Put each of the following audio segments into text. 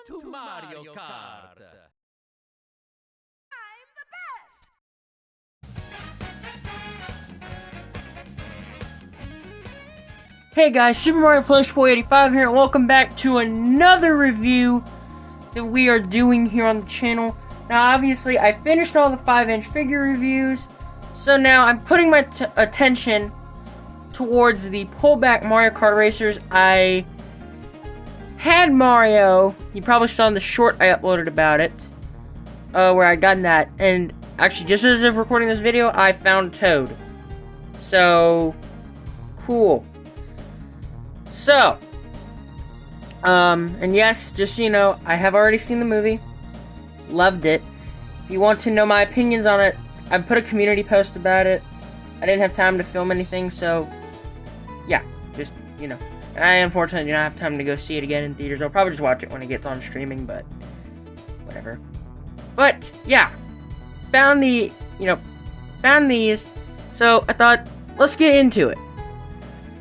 to Mario Kart. Hey guys, SuperMarioPlushBoi85 here, and welcome back to another review that we are doing here on the channel. Now, obviously, I finished all the 5-inch figure reviews, so now I'm putting my attention towards the pullback Mario Kart racers. I had Mario, you probably saw in the short I uploaded about it, where I got that, and actually, just as of recording this video, I found Toad. So, cool. So, and yes, just so you know, I have already seen the movie. Loved it. If you want to know my opinions on it, I put a community post about it. I didn't have time to film anything, so, yeah, just, you know. And I unfortunately do not have time to go see it again in theaters. I'll probably just watch it when it gets on streaming, but, whatever. But, yeah, found these, so I thought, let's get into it.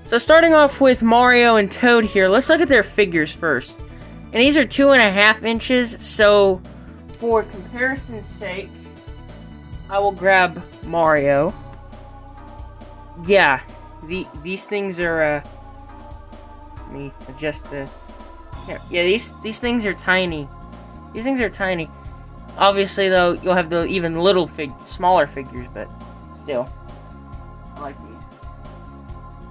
So starting off with Mario and Toad here, let's look at their figures first. And these are 2.5 inches, so for comparison's sake, I will grab Mario. Yeah, these things are, let me adjust the, yeah, these things are tiny. These things are tiny. Obviously, though, you'll have the even smaller figures, but still, I like these.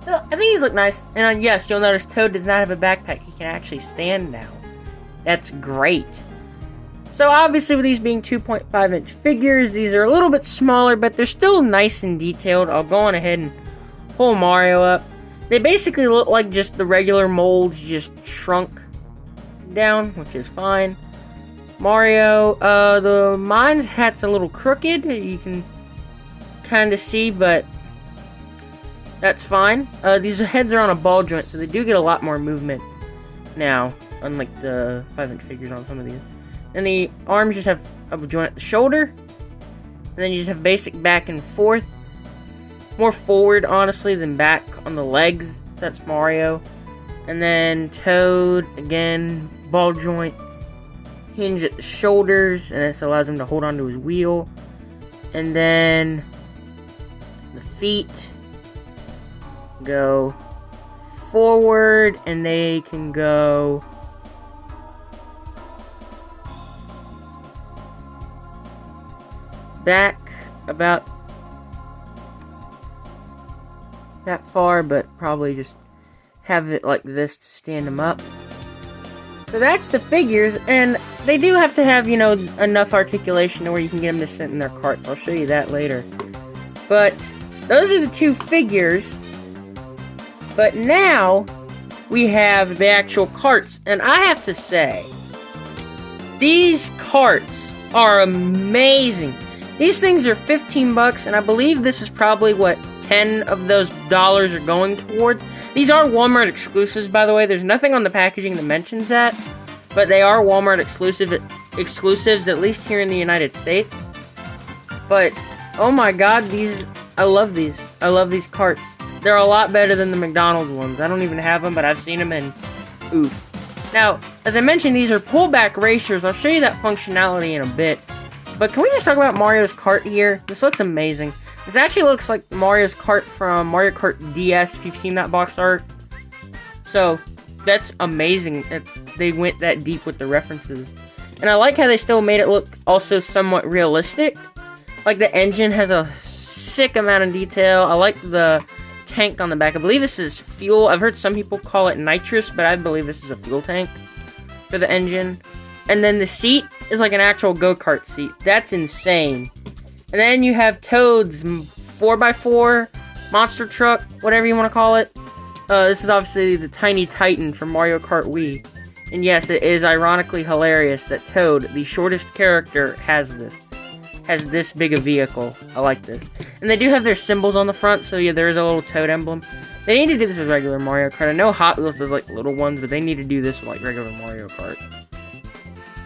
So, I think these look nice, and yes, you'll notice Toad does not have a backpack. He can actually stand now. That's great. So obviously with these being 2.5 inch figures, these are a little bit smaller, but they're still nice and detailed. I'll go on ahead and pull Mario up. They basically look like just the regular molds, just shrunk down, which is fine. Mario, the mine's hat's a little crooked, you can kind of see, but that's fine. These heads are on a ball joint, so they do get a lot more movement now, unlike the 5-inch figures on some of these. And the arms just have a joint at the shoulder, and then you just have basic back and forth. More forward, honestly, than back on the legs. That's Mario. And then Toad, again, ball joint, hinge at the shoulders, and this allows him to hold onto his wheel. And then the feet go forward, and they can go back about that far, but probably just have it like this to stand them up. So that's the figures, and they do have to have, you know, enough articulation to where you can get them to sit in their carts. I'll show you that later. But those are the two figures. But now, we have the actual carts, and I have to say, these carts are amazing. These things are 15 bucks, and I believe this is probably what 10 of those dollars are going towards. These are Walmart exclusives, by the way. There's nothing on the packaging that mentions that, but they are Walmart exclusives, at least here in the United States. But, oh my god, I love these. I love these carts. They're a lot better than the McDonald's ones. I don't even have them, but I've seen them, and oof. Now, as I mentioned, these are pullback racers. I'll show you that functionality in a bit. But can we just talk about Mario's cart here? This looks amazing. This actually looks like Mario's cart from Mario Kart DS, if you've seen that box art. So, that's amazing that they went that deep with the references. And I like how they still made it look also somewhat realistic. Like, the engine has a sick amount of detail. I like the tank on the back. I believe this is fuel. I've heard some people call it nitrous, but I believe this is a fuel tank for the engine. And then the seat is like an actual go-kart seat. That's insane. And then you have Toad's 4x4 monster truck, whatever you want to call it. This is obviously the Tiny Titan from Mario Kart Wii. And yes, it is ironically hilarious that Toad, the shortest character, has this big a vehicle. I like this. And they do have their symbols on the front, so yeah, there is a little Toad emblem. They need to do this with regular Mario Kart. I know Hot Wheels does like little ones, but they need to do this with like regular Mario Kart.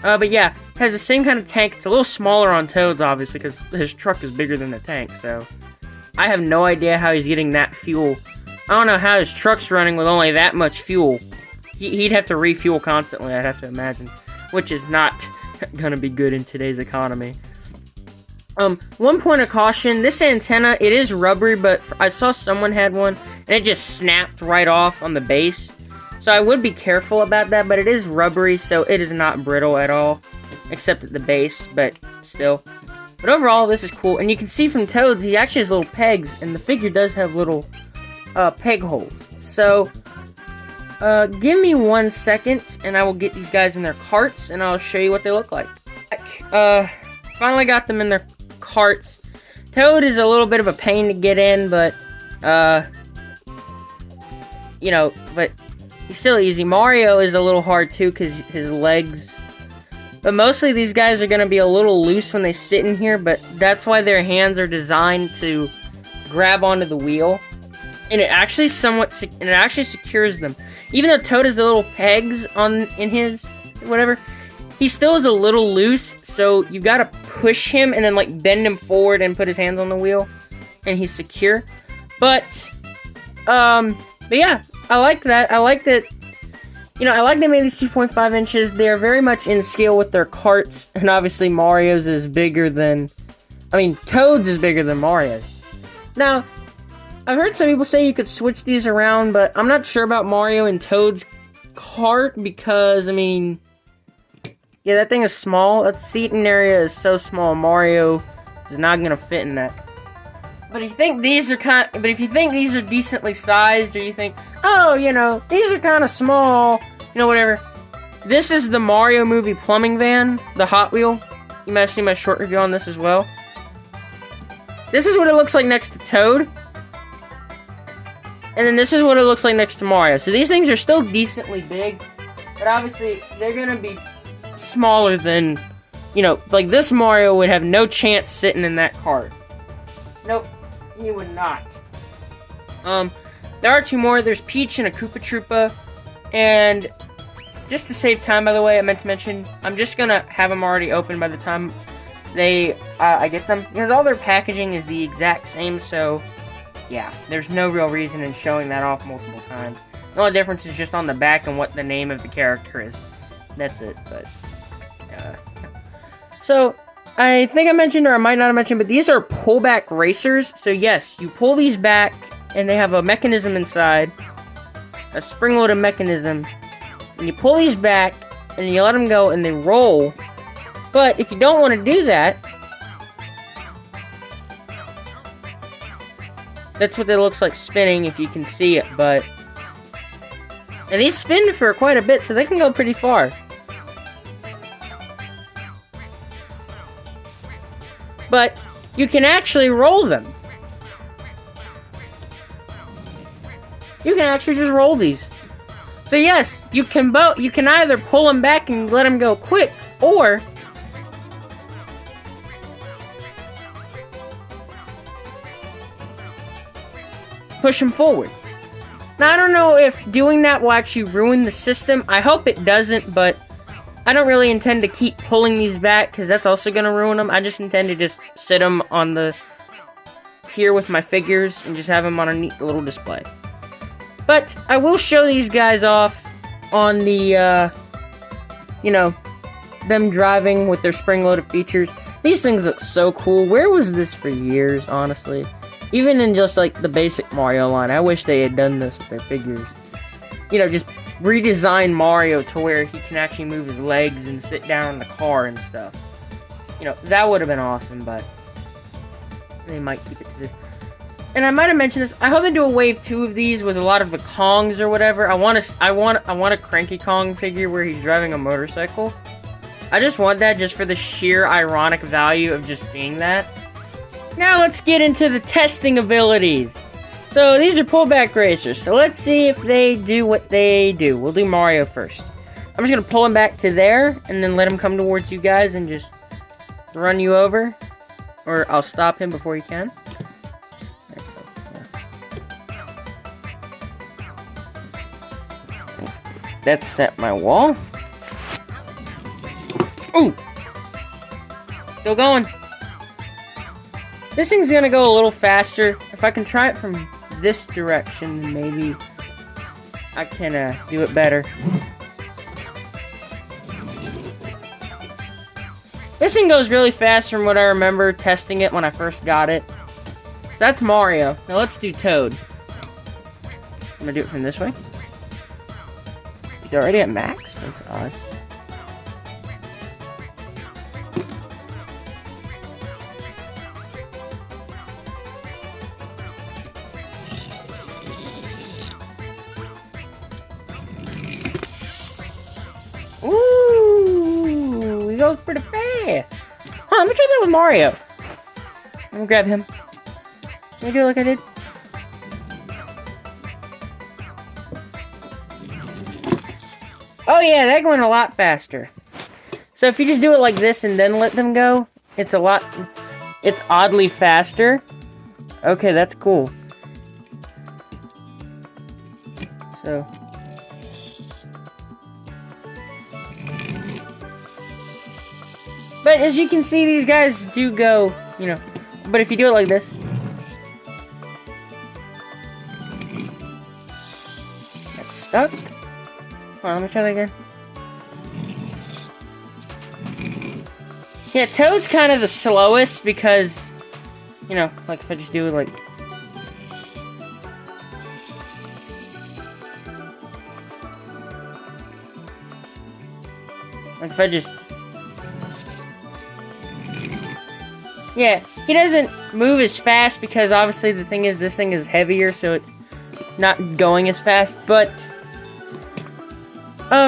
But yeah, it has the same kind of tank. It's a little smaller on Toad's, obviously, because his truck is bigger than the tank, so I have no idea how he's getting that fuel. I don't know how his truck's running with only that much fuel. He'd have to refuel constantly, I'd have to imagine. which is not gonna be good in today's economy. One point of caution, this antenna, it is rubbery, but I saw someone had one, and it just snapped right off on the base. So I would be careful about that, but it is rubbery, so it is not brittle at all, except at the base, but still. But overall, this is cool, and you can see from Toads, he actually has little pegs, and the figure does have little, peg holes. So, give me 1 second, and I will get these guys in their carts, and I'll show you what they look like. Finally got them in their carts. Toad is a little bit of a pain to get in, but, you know, but he's still easy. Mario is a little hard, too, because his legs... But mostly these guys are going to be a little loose when they sit in here, but that's why their hands are designed to grab onto the wheel. And it actually secures them. Even though Toad has the little pegs in his whatever, he still is a little loose, so you got to push him and then like bend him forward and put his hands on the wheel, and he's secure. But yeah, I like that. I like that. You know, I like they made these 2.5 inches. They are very much in scale with their carts, and obviously Mario's is bigger than... I mean, Toad's is bigger than Mario's. Now, I've heard some people say you could switch these around, but I'm not sure about Mario and Toad's cart, because, I mean... Yeah, that thing is small. That seating area is so small, Mario is not gonna fit in that. But if you think these are decently sized, or you think, oh, you know, these are kind of small, you know, whatever. This is the Mario movie plumbing van, the Hot Wheel. You might have seen my short review on this as well. This is what it looks like next to Toad. And then this is what it looks like next to Mario. So these things are still decently big, but obviously they're gonna be smaller than, you know, like this Mario would have no chance sitting in that cart. Nope. He would not. There are two more. There's Peach and a Koopa Troopa. And just to save time, by the way, I meant to mention, I'm just gonna have them already open by the time I get them. Because all their packaging is the exact same, so yeah, there's no real reason in showing that off multiple times. The only difference is just on the back and what the name of the character is. That's it, but... So... I think I mentioned, or I might not have mentioned, but these are pullback racers. So yes, you pull these back, and they have a mechanism inside, a spring-loaded mechanism, and you pull these back, and you let them go, and they roll. But if you don't want to do that, that's what it looks like spinning, if you can see it, but... And these spin for quite a bit, so they can go pretty far. But you can actually roll them. You can actually just roll these. So yes, you can either pull them back and let them go quick, or push them forward. Now I don't know if doing that will actually ruin the system. I hope it doesn't, but I don't really intend to keep pulling these back, because that's also going to ruin them. I just intend to just sit them on the... here with my figures, and just have them on a neat little display. But, I will show these guys off on the, you know, them driving with their spring-loaded features. These things look so cool. Where was this for years, honestly? Even in just, like, the basic Mario line, I wish they had done this with their figures. You know, just... redesign Mario to where he can actually move his legs and sit down in the car and stuff. You know, that would have been awesome, but they might keep it to this. And I might have mentioned this. I hope they do a wave 2 of these with a lot of the Kongs or whatever. I want a Cranky Kong figure where he's driving a motorcycle. I just want that just for the sheer ironic value of just seeing that. Now let's get into the testing abilities. So, these are pullback racers, so let's see if they do what they do. We'll do Mario first. I'm just going to pull him back to there, and then let him come towards you guys and just run you over. Or I'll stop him before he can. That's set my wall. Ooh! Still going. This thing's going to go a little faster. If I can try it from this direction, maybe I can do it better. This thing goes really fast from what I remember testing it when I first got it. So that's Mario. Now let's do Toad. I'm gonna do it from this way. He's already at max? That's odd. Ooh, he goes pretty fast. Huh, let me try that with Mario. Let me grab him. Let me do it like I did. Oh yeah, that went a lot faster. So if you just do it like this and then let them go, it's oddly faster. Okay, that's cool. So. But as you can see, these guys do go, you know, but if you do it like this. That's stuck. Hold on, let me try that again. Yeah, Toad's kind of the slowest because, you know, like if I just do it like... Like if I just... Yeah, he doesn't move as fast because obviously the thing is, this thing is heavier, so it's not going as fast, but...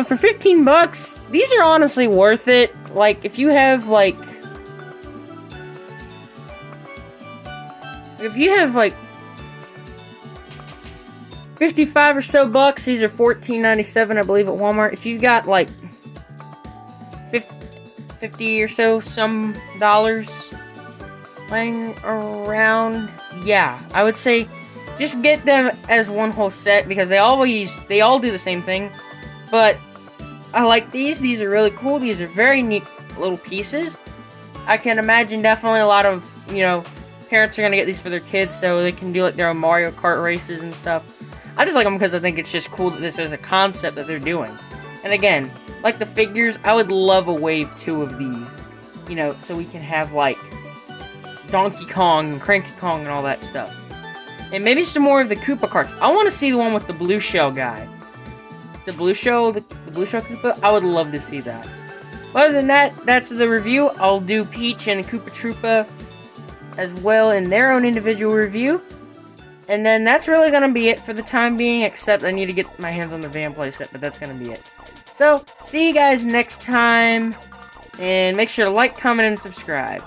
for 15 bucks, these are honestly worth it. Like, if you have, like... If you have, like... 55 or so bucks, these are $14.97, I believe, at Walmart. If you got, like... 50 or so, some dollars... laying around, yeah, I would say... Just get them as one whole set, because they all do the same thing. But I like these. These are really cool. These are very neat little pieces. I can imagine definitely a lot of, you know, parents are going to get these for their kids so they can do like their own Mario Kart races and stuff. I just like them because I think it's just cool that this is a concept that they're doing. And again, like the figures, I would love a wave 2 of these. You know, so we can have like Donkey Kong and Cranky Kong and all that stuff. And maybe some more of the Koopa carts. I want to see the one with the blue shell guy. The blue shell Koopa, I would love to see that. Other than that, that's the review. I'll do Peach and Koopa Troopa as well in their own individual review. And then that's really going to be it for the time being, except I need to get my hands on the Van playset, but that's going to be it. So, see you guys next time, and make sure to like, comment, and subscribe.